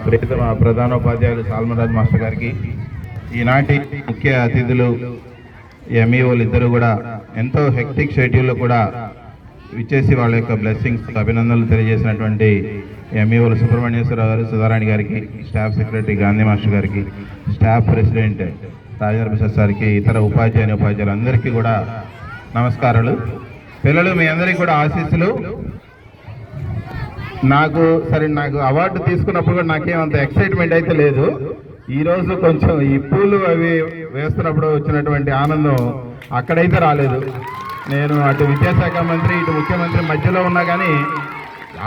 ప్రియతమ ప్రధానోపాధ్యాయులు సాల్మరాజ్ మాస్టర్ గారికి, ఈనాటి ముఖ్య అతిథులు ఎంఈఓలు ఇద్దరు కూడా ఎంతో హెక్టిక్ షెడ్యూల్లో కూడా విచ్చేసి వాళ్ళ యొక్క బ్లెస్సింగ్స్ అభినందనలు తెలియజేసినటువంటి ఎంఈఓలు సుబ్రహ్మణ్యేశ్వరరావు గారు, సుధారాణి గారికి, స్టాఫ్ సెక్రటరీ గాంధీ మాస్టర్ గారికి, స్టాఫ్ ప్రెసిడెంట్ రాజేంద్ర ప్రసాద్ సార్కి, ఇతర ఉపాధ్యాయులు అందరికీ కూడా నమస్కారాలు. పిల్లలు, మీ అందరికీ కూడా ఆశీస్సులు. నాకు అవార్డు తీసుకున్నప్పుడు కూడా నాకేమంత ఎక్సైట్మెంట్ అయితే లేదు. ఈరోజు కొంచెం ఈ పూలు అవి వేస్తున్నప్పుడు వచ్చినటువంటి ఆనందం అక్కడైతే రాలేదు. నేను అటు విద్యాశాఖ మంత్రి, ఇటు ముఖ్యమంత్రి మధ్యలో ఉన్నా కానీ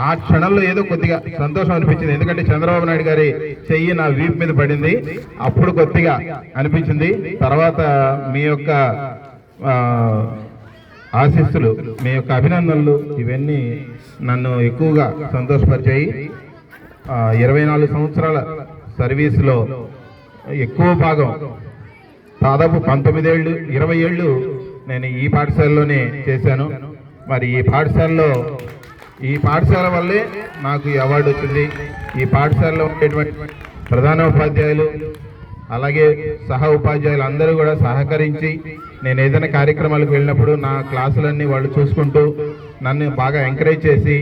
ఆ క్షణంలో ఏదో కొద్దిగా సంతోషం అనిపించింది. ఎందుకంటే చంద్రబాబు నాయుడు గారి చెయ్యి నా వీపు మీద పడింది, అప్పుడు కొద్దిగా అనిపించింది. తర్వాత మీ యొక్క ఆశీస్సులు, మీ యొక్క అభినందనలు ఇవన్నీ నన్ను ఎక్కువగా సంతోషపరిచాయి. 24 సంవత్సరాల సర్వీసులో ఎక్కువ భాగం, దాదాపు 19 ఏళ్ళు 20 ఏళ్ళు నేను ఈ పాఠశాలలోనే చేశాను. మరి ఈ పాఠశాల వల్లే నాకు ఈ అవార్డు వచ్చింది. ఈ పాఠశాలలో ఉండేటువంటి ప్రధానోపాధ్యాయులు అలాగే సహా ఉపాధ్యాయులు అందరూ కూడా సహకరించి, నేను ఏదైనా కార్యక్రమాలకు వెళ్ళినప్పుడు నా క్లాసులన్నీ వాళ్ళు చూసుకుంటూ నన్ను బాగా ఎంకరేజ్ చేసి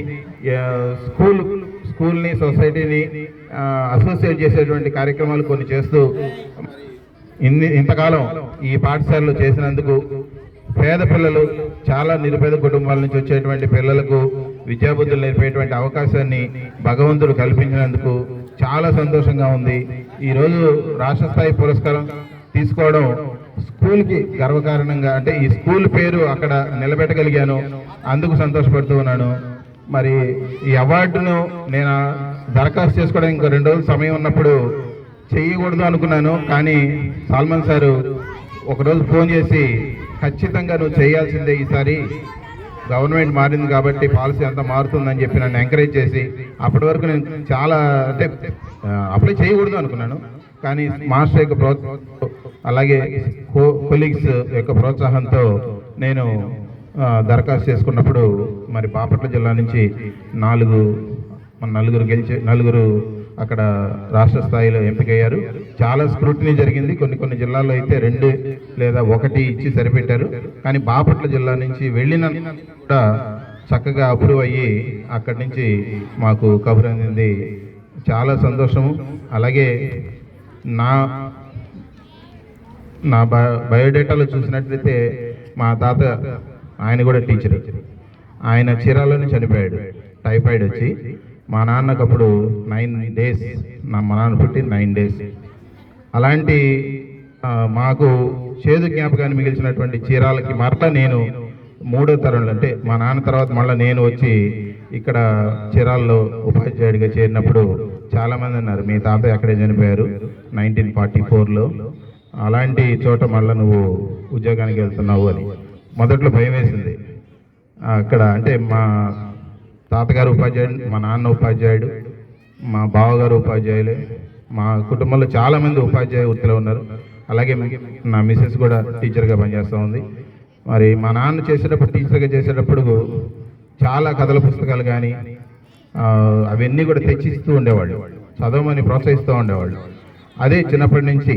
స్కూల్ని, సొసైటీని అసోసియేట్ చేసేటువంటి కార్యక్రమాలు కొన్ని చేస్తూ ఇంతకాలం ఈ పాఠశాలలో చేసినందుకు, పేద పిల్లలు, చాలా నిరుపేద కుటుంబాల నుంచి వచ్చేటువంటి పిల్లలకు విద్యాబుద్ధులు నేర్పేటువంటి అవకాశాన్ని భగవంతుడు కల్పించినందుకు చాలా సంతోషంగా ఉంది. ఈరోజు రాష్ట్ర స్థాయి పురస్కారం తీసుకోవడం స్కూల్కి గర్వకారణంగా, అంటే ఈ స్కూల్ పేరు అక్కడ నిలబెట్టగలిగాను, అందుకు సంతోషపడుతూ ఉన్నాను. మరి ఈ అవార్డును నేను దరఖాస్తు చేసుకోవడం ఇంకో 2 రోజులు సమయం ఉన్నప్పుడు చేయకూడదు అనుకున్నాను. కానీ సాల్మన్ సారు ఒకరోజు ఫోన్ చేసి, ఖచ్చితంగా నువ్వు చేయాల్సిందే, ఈసారి గవర్నమెంట్ మారింది కాబట్టి పాలసీ అంతా మారుతుందని చెప్పి నన్ను ఎంకరేజ్ చేసి, అప్పటి వరకు నేను చాలా అప్లై చేయకూడదు అనుకున్నాను. కానీ మాస్టర్ యొక్క ప్రోత్సాహంతో, అలాగే కొలీగ్స్ యొక్క ప్రోత్సాహంతో నేను దరఖాస్తు చేసుకున్నప్పుడు మరి బాపట్ల జిల్లా నుంచి నలుగురు అక్కడ రాష్ట్ర స్థాయిలో ఎంపికయ్యారు. చాలా స్క్రూటినీ జరిగింది. కొన్ని జిల్లాల్లో అయితే 2 లేదా 1 ఇచ్చి సరిపెట్టారు. కానీ బాపట్ల జిల్లా నుంచి వెళ్ళిన కూడా చక్కగా అప్రూవ్ అయ్యి అక్కడి నుంచి మాకు కబురు అందింది. చాలా సంతోషము. అలాగే నా బయోడేటాలో చూసినట్లయితే మా తాత, ఆయన కూడా టీచర్, ఆయన చీరాలోనే చనిపోయాడు టైఫాయిడ్ వచ్చి. మా నాన్నకు అప్పుడు 9 days, మా నాన్న పుట్టి 9 days. అలాంటి మాకు చేదు జ్ఞాపకాన్ని మిగిల్చినటువంటి చీరాలకి మరలా నేను 3వ తరంలో, అంటే మా నాన్న తర్వాత మళ్ళీ నేను వచ్చి ఇక్కడ చీరాల్లో ఉపాధ్యాయుడిగా చేరినప్పుడు చాలామంది అన్నారు, మీ తాతయ్య అక్కడే చనిపోయారు 1944లో, అలాంటి చోట మళ్ళీ నువ్వు ఉద్యోగానికి వెళ్తున్నావు అని. మొదట్లో భయం వేసింది. అక్కడ అంటే మా తాతగారు ఉపాధ్యాయుడు, మా నాన్న ఉపాధ్యాయుడు, మా బావగారు ఉపాధ్యాయులే, మా కుటుంబంలో చాలామంది ఉపాధ్యాయ వృత్తిలో ఉన్నారు. అలాగే నా మిసెస్ కూడా టీచర్గా పనిచేస్తూ ఉంది. మరి మా నాన్న చేసేటప్పుడు, టీచర్గా చేసేటప్పుడు చాలా కథల పుస్తకాలు కానీ అవన్నీ కూడా తెచ్చిస్తూ ఉండేవాళ్ళు, చదవమని ప్రోత్సహిస్తూ ఉండేవాళ్ళు. అదే చిన్నప్పటి నుంచి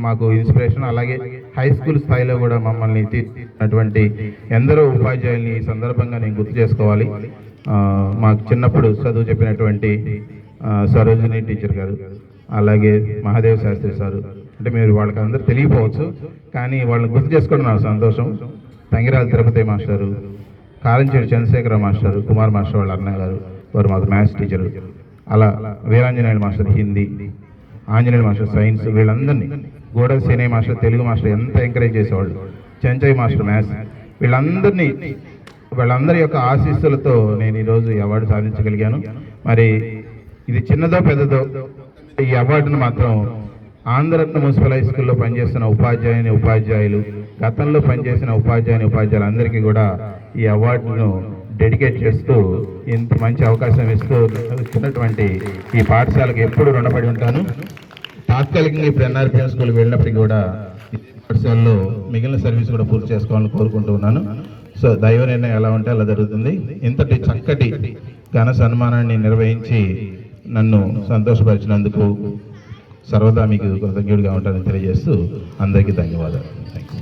మాకు ఇన్స్పిరేషన్. అలాగే హై స్కూల్ స్థాయిలో కూడా మమ్మల్ని తీర్చినటువంటి ఎందరో ఉపాధ్యాయుల్ని ఈ సందర్భంగా నేను గుర్తు చేసుకోవాలి. మాకు చిన్నప్పుడు చదువు చెప్పినటువంటి సరోజిని టీచర్ గారు, అలాగే మహాదేవ్ శాస్త్రి సారు, అంటే మీరు వాళ్ళకి అందరూ తెలియపోవచ్చు కానీ వాళ్ళని గుర్తు చేసుకోవడం నాకు సంతోషం. Tangirala Tirupati master, Karamchedu Chandrasekhara master, Kumar master వాళ్ళ అన్నయ్య గారు, వారు మాకు మ్యాథ్స్ టీచరు. అలా Veeranjaneyulu master Hindi, Anjaneyulu master science, వీళ్ళందరినీ, గోడల సేనయ్య మాస్టర్ తెలుగు మాస్టర్ ఎంత ఎంకరేజ్ చేసేవాళ్ళు, చెంచయ్య మాస్టర్ మ్యాథ్స్, వీళ్ళందరి యొక్క ఆశీస్సులతో నేను ఈరోజు ఈ అవార్డు సాధించగలిగాను. మరి ఇది చిన్నదో పెద్దదో, ఈ అవార్డును మాత్రం ఆంధ్రరత్న మున్సిపల్ హై స్కూల్లో పనిచేస్తున్న ఉపాధ్యాయులు, గతంలో పనిచేసిన ఉపాధ్యాయులు అందరికీ కూడా ఈ అవార్డును డెడికేట్ చేస్తూ, ఇంత మంచి అవకాశం ఇస్తున్నటువంటి ఈ పాఠశాలకు ఎప్పుడు రుణపడి ఉంటాను. తాత్కాలికంగా ఇప్పుడు ఎన్ఆర్పిఎం స్కూల్కి వెళ్ళినప్పటికీ కూడా ఈ పాఠశాలలో మిగిలిన సర్వీస్ కూడా పూర్తి చేసుకోవాలని కోరుకుంటూ ఉన్నాను. సో దైవ నిర్ణయం ఎలా ఉంటే అలా జరుగుతుంది. ఇంతటి చక్కటి ఘన సన్మానాన్ని నిర్వహించి నన్ను సంతోషపరిచినందుకు సర్వదా మీకు కృతజ్ఞుడిగా ఉంటానని తెలియజేస్తూ అందరికీ ధన్యవాదాలు. Thank you.